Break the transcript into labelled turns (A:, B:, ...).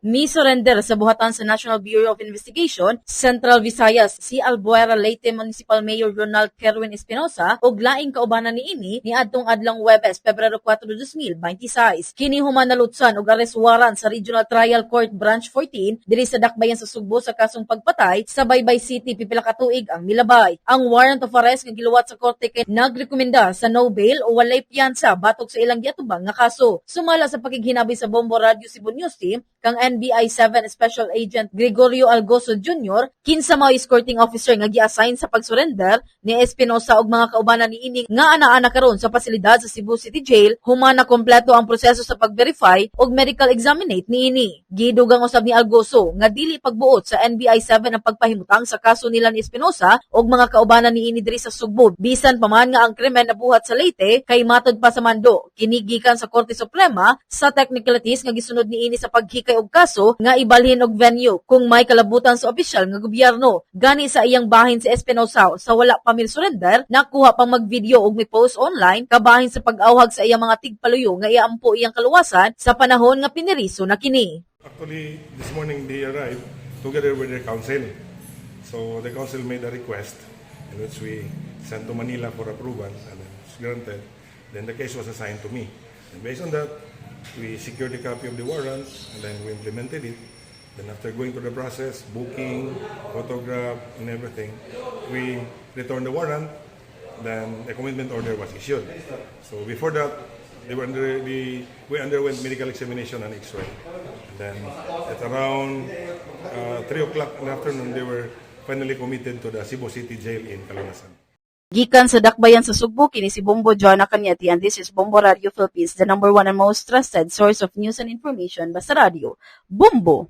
A: Mi-surrender sa buhatan sa National Bureau of Investigation, Central Visayas, si Albuera Leyte Municipal Mayor Ronald Kerwin Espinosa ug laing kaubanan niini niadtong adlang Huwebes, Pebrero 4, 2026. Kini human nalutsan og arrest warrant sa Regional Trial Court Branch 14 diri sa Dakbayan sa Sugbo sa kasong pagpatay sa Baybay City pipila ka tuig ang milabay. Ang warrant of arrest nga giluwat sa korte kay nagrekomenda sa no bail o walay piyansa batok sa ilang giatubang nga kaso. Sumala sa pakighinabi sa Bombo Radio Cebu News Team kang NBI 7 Special Agent Gregorio Algoso Jr., kinsa mao escorting officer nga gi-assign sa pagsurrender ni Espinosa ug mga kaubanan niini nga ana-ana karon sa pasilidad sa Cebu City Jail human na kompleto ang proseso sa pag-verify ug medical examinate niini. Gidugang usab ni Algoso nga dili pagbuot sa NBI 7 ang pagpahimutang sa kaso nila ni Espinosa ug mga kaubanan niini diri sa Sugbo bisan pa man nga ang krimen nabuhat sa Leyte kay matod pa sa mando kinigikan sa Korte Suprema sa technicalities nga gisunod niini sa paghikay og kaso nga ibalhin og venue kung may kalabutan sa opisyal nga gobyerno. Gani sa iyang bahin si Espinosa sa wala pa surrender nakuha pang mag-video ug mi-post online kabahin sa pag-awhag sa iyang mga tigpaluyo nga iampo iyang kaluwasan sa panahon nga piniriso na kini.
B: Actually, this morning they arrived together with their counsel. So the counsel made a request in which we sent to Manila for approval and it was granted. Then the case was assigned to me. And based on that, we secured a copy of the warrant and then we implemented it. Then after going through the process, booking, photograph, and everything, we returned the warrant. Then a commitment order was issued. So before that, we underwent medical examination and X-ray. Then at around 3 o'clock in the afternoon, they were finally committed to the Cebu City Jail in Caloosahan.
A: Gikan sa Dakbayan sa Sugbo, kini si Bombo Joanna Cañete, and this is Bombo Radio Philippines, the #1 and most trusted source of news and information. Basta Radio, Bombo!